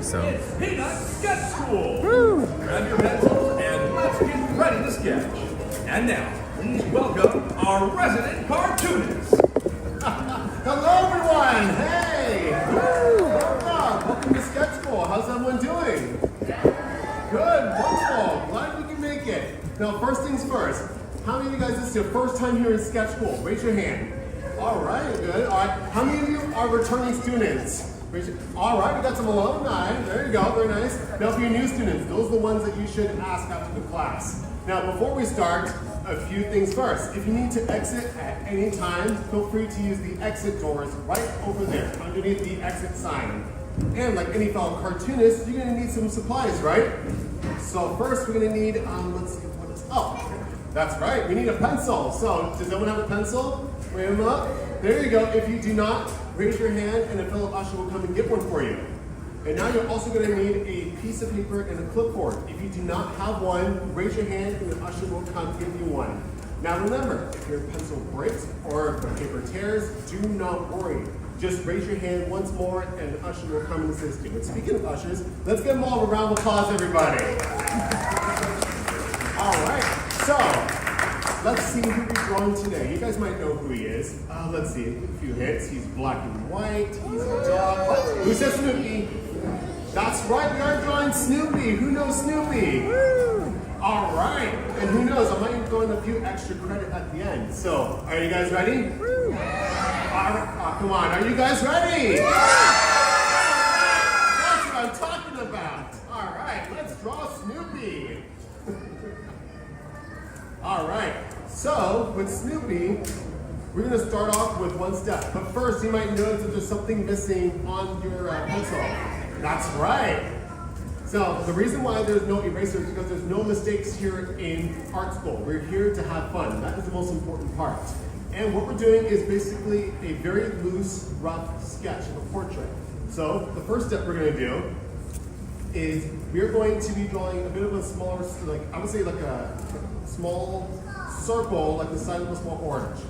so. It's Peanut Sketch School! Woo! Grab your pencils and let's get ready to sketch. And now, please welcome our resident cartoonist. Hello everyone! Hey! Welcome to Sketch School. How's everyone doing? Good, wonderful. Glad we can make it. Now, first things first. How many of you guys, this is your first time here in Sketch School? Raise your hand. All right, good. All right. How many of you are returning students? All right, we got some alumni. There you go, very nice. Now, for your new students, those are the ones that you should ask after the class. Now, before we start, a few things first. If you need to exit at any time, feel free to use the exit doors right over there, underneath the exit sign. And like any fellow cartoonist, you're gonna need some supplies, right? So first, we're gonna need, let's see what it's, that's right, we need a pencil. So, does anyone have a pencil? Wave them up. There you go. If you do not, raise your hand and a fellow usher will come and get one for you. And now you're also going to need a piece of paper and a clipboard. If you do not have one, raise your hand and the usher will come give you one. Now remember, if your pencil breaks or the paper tears, do not worry. Just raise your hand once more and the usher will come and assist you. But speaking of ushers, let's give them all a round of applause, everybody. All right, so let's see who we're drawing today. You guys might know who he is. Let's see, a few hints. He's black and white. He's a dog. Who says Snoopy? That's right, we are drawing Snoopy. Who knows Snoopy? Woo! All right, and who knows, I might throw in a few extra credit at the end. So, are you guys ready? Woo! All right, come on, are you guys ready? Yeah! That's what I'm talking about. All right, let's draw Snoopy. All right, so with Snoopy, we're going to start off with one step. But first, you might notice that there's something missing on your pencil. That's right. So the reason why there's no eraser is because there's no mistakes here in art school. We're here to have fun. That is the most important part. And what we're doing is basically a very loose, rough sketch of a portrait. So the first step we're going to do is we're going to be drawing a bit of a smaller, like I would say like a small circle, like the size of a small orange.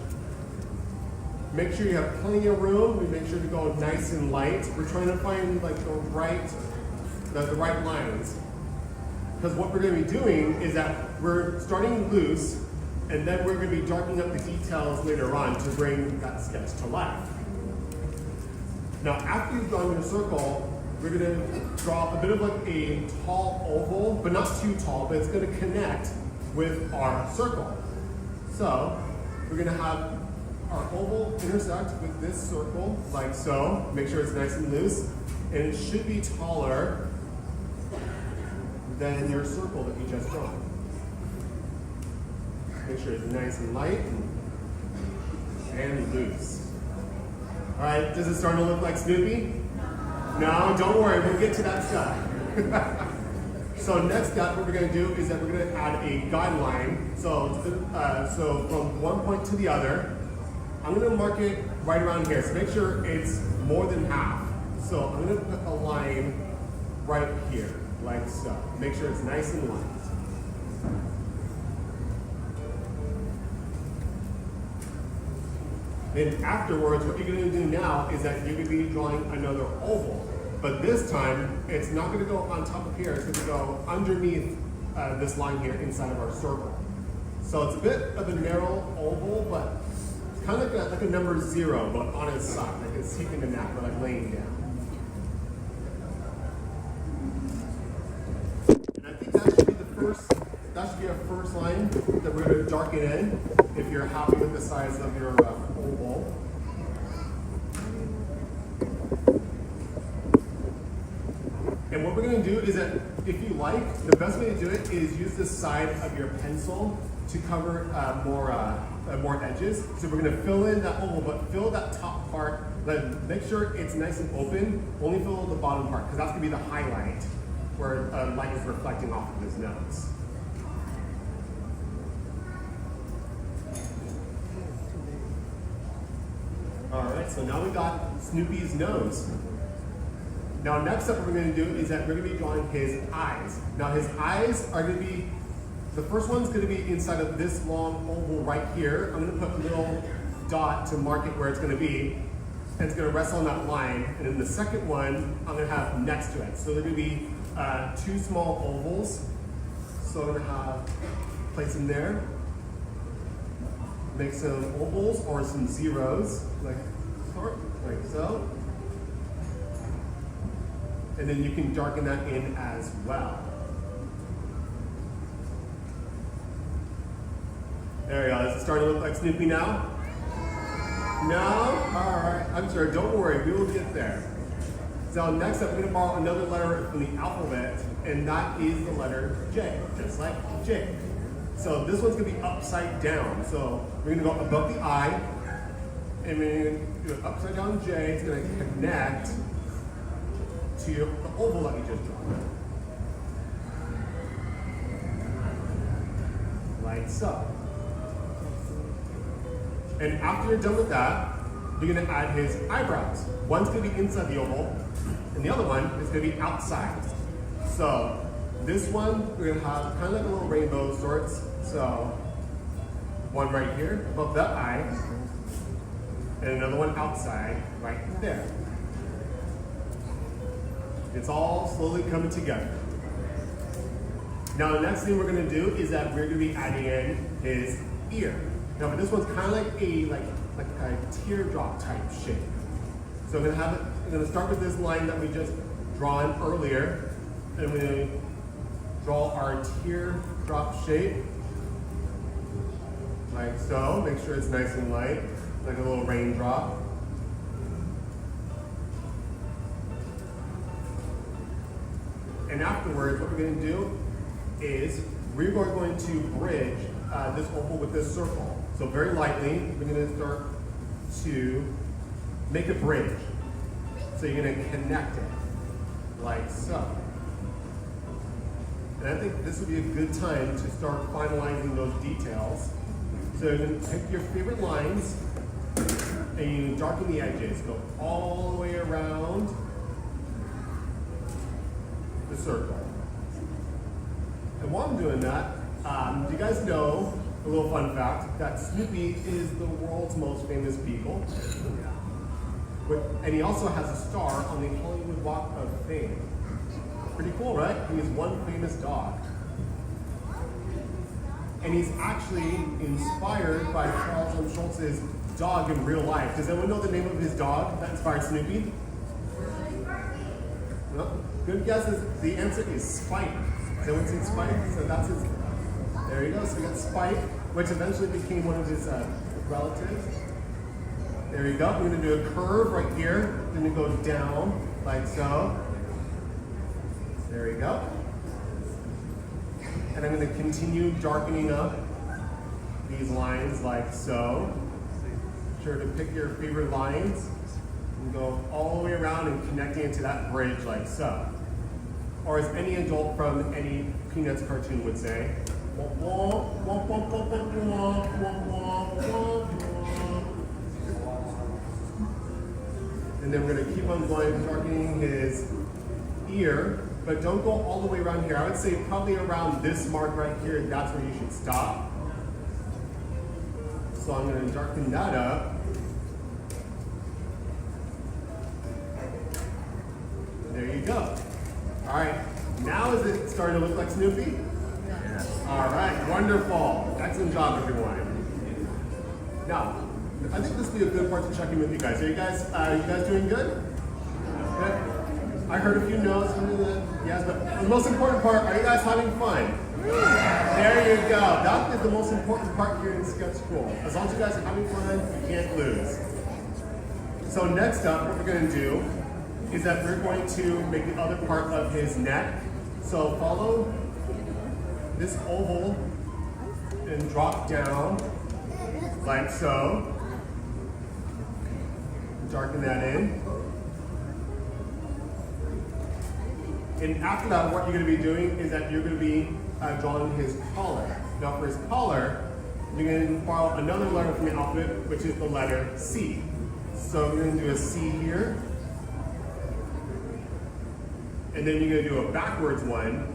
Make sure you have plenty of room. We make sure to go nice and light. We're trying to find like the right lines. Because what we're going to be doing is that we're starting loose, and then we're going to be darkening up the details later on to bring that sketch to life. Now, after you've drawn your circle, we're going to draw a bit of like a tall oval, but not too tall, but it's going to connect with our circle. So, we're going to have our oval intersect with this circle, like so. Make sure it's nice and loose. And it should be taller than your circle that you just drawn. Make sure it's nice and light and loose. All right, does it start to look like Snoopy? No, don't worry, we'll get to that stuff. So next up, what we're going to do is that we're going to add a guideline. So from one point to the other, I'm going to mark it right around here. So make sure it's more than half. So I'm going to put a line right here, like so. Make sure it's nice and light. Then afterwards, what you're going to do now is that you're going to be drawing another oval. But this time, it's not going to go on top of here. It's going to go underneath this line here inside of our circle. So it's a bit of a narrow oval, but it's kind of like a number 0, but on its side. Like it's taking a nap, but like laying down. And I think that should be that should be our first line that we're going to darken in if you're happy with the size of your oval. And what we're going to do is that, if you like, the best way to do it is use the side of your pencil to cover more edges. So we're going to fill in that oval, but fill that top part. Make sure it's nice and open. Only fill the bottom part, because that's going to be the highlight where light is reflecting off of his nose. All right, so now we got Snoopy's nose. Now next up what we're going to do is that we're going to be drawing his eyes. Now his eyes are going to be, the first one's going to be inside of this long oval right here. I'm going to put a little dot to mark it where it's going to be. and it's going to rest on that line. And then the second one, I'm going to have next to it. So they're going to be two small ovals. So I'm going to have, place them there. Make some ovals or some zeros, like so. And then you can darken that in as well. There we go. Is it starting to look like Snoopy now? No? Alright. I'm sure. Don't worry. We will get there. So next up, we're going to borrow another letter from the alphabet, and that is the letter J, just like J. So this one's going to be upside down. So we're going to go above the I, and we're going to do an upside down J. It's going to connect to the oval that you just drawn. Like so. And after you're done with that, you're going to add his eyebrows. One's going to be inside the oval, and the other one is going to be outside. So this one, we're going to have kind of like a little rainbow of sorts. So one right here above that eye, and another one outside right there. It's all slowly coming together. Now the next thing we're going to do is that we're going to be adding in his ear. Now, but this one's kind of like a teardrop type shape. So I'm going to start with this line that we just drawn earlier, and we're going to draw our teardrop shape, like so. Make sure it's nice and light, like a little raindrop. And afterwards, what we're going to do is we're going to bridge this oval with this circle. So very lightly, we're going to start to make a bridge. So you're going to connect it, like so. And I think this would be a good time to start finalizing those details. So you're going to pick your favorite lines, and you darken the edges. Go all the way around the circle. And while I'm doing that, do you guys know, a little fun fact, that Snoopy is the world's most famous beagle. And he also has a star on the Hollywood Walk of Fame. Pretty cool, right? He is one famous dog. And he's actually inspired by Charles M. Schultz's dog in real life. Does anyone know the name of his dog that inspired Snoopy? No? Good guess is the answer is Spike. Has anyone seen Spike? So that's his. There you go. So we got Spike, which eventually became one of his relatives. There you go. We're going to do a curve right here. Then we go down like so. There you go. And I'm going to continue darkening up these lines like so. Be sure to pick your favorite lines and go all the way around and connecting into that bridge like so. Or as any adult from any Peanuts cartoon would say, and then we're going to keep on going, darkening his ear, but don't go all the way around here. I would say probably around this mark right here, that's where you should stop. So I'm going to darken that up. There you go. All right, now is it starting to look like Snoopy? Yeah. All right, wonderful. Excellent job, everyone. Now, I think this would be a good part to check in with you guys. Are you guys doing good? Good. I heard a few no's, yes, but the most important part, are you guys having fun? There you go. That is the most important part here in sketch school. As long as you guys are having fun, you can't lose. So next up, what we're going to do is that we're going to make the other part of his neck. So follow this oval and drop down like so. Darken that in. And after that, what you're going to be doing is that you're going to be drawing his collar. Now for his collar, you're going to borrow another letter from the alphabet, which is the letter C. So we're going to do a C here. And then you're going to do a backwards one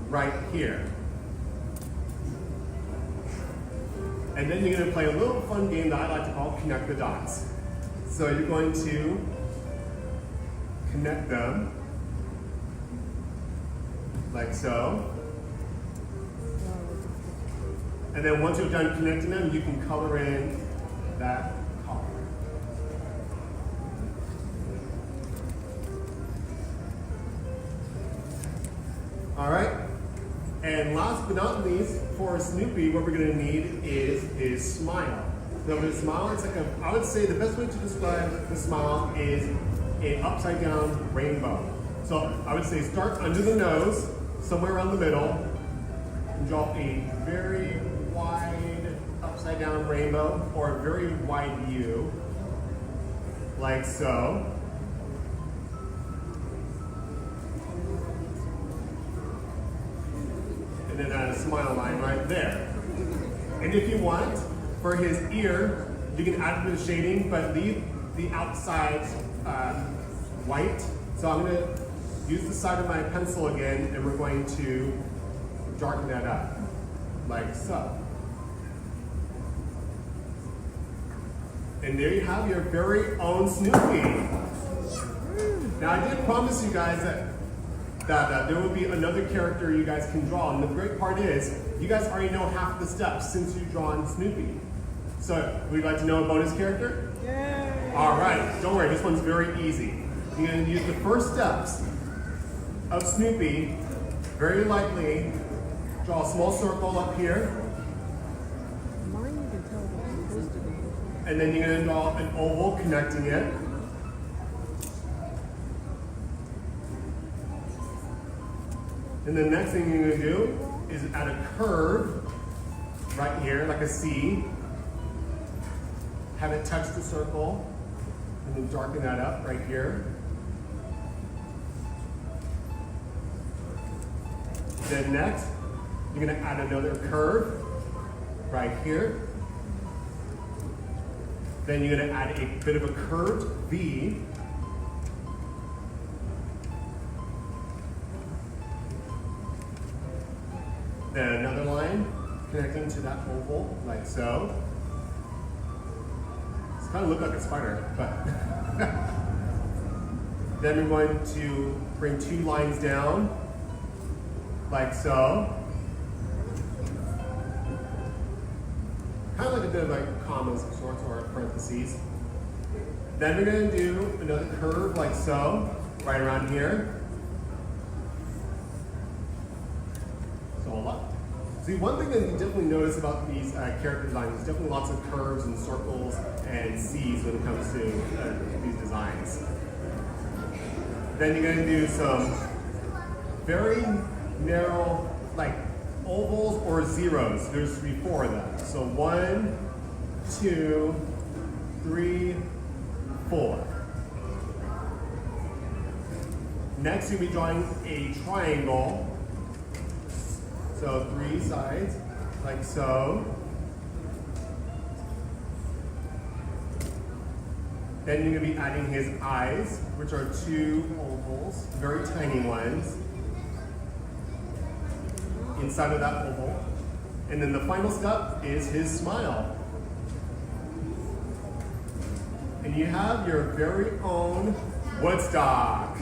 right here. And then you're going to play a little fun game that I like to call Connect the Dots. So you're going to connect them like so. And then once you're done connecting them, you can color in that color. All right. And last but not least, for Snoopy, what we're going to need is his smile. So his smile, it's like I would say the best way to describe the smile is an upside down rainbow. So I would say start under the nose, somewhere around the middle, and draw a very wide upside down rainbow or a very wide U, like so. And then add a smile line right there. And if you want, for his ear, you can add a bit of shading, but leave the outside white. So I'm going to use the side of my pencil again, and we're going to darken that up, like so. And there you have your very own Snoopy. Now I did promise you guys that there will be another character you guys can draw, and the great part is, you guys already know half the steps since you've drawn Snoopy. So, would you like to know about his character? Yay! Alright, don't worry, this one's very easy. You're going to use the first steps of Snoopy, very lightly, draw a small circle up here, Mine you can tell what it's supposed to be. and then you're going to draw an oval connecting it. And the next thing you're going to do is add a curve right here, like a C. Have it touch the circle, and then darken that up right here. Then next, you're going to add another curve right here. Then you're going to add a bit of a curved V. Then another line connecting to that oval, like so. It's kind of look like a spider, but. Then we're going to bring two lines down, like so. Kind of like a bit of like commas of sorts or parentheses. Then we're going to do another curve, like so, right around here. See, one thing that you definitely notice about these character designs is definitely lots of curves and circles and C's when it comes to these designs. Then you're going to do some very narrow, like ovals or zeros. There's to be 4 of them. So 1, 2, 3, 4. Next, you'll be drawing a triangle. So 3 sides, like so. Then you're going to be adding his eyes, which are 2 ovals, very tiny ones, inside of that oval. And then the final step is his smile. And you have your very own Woodstock.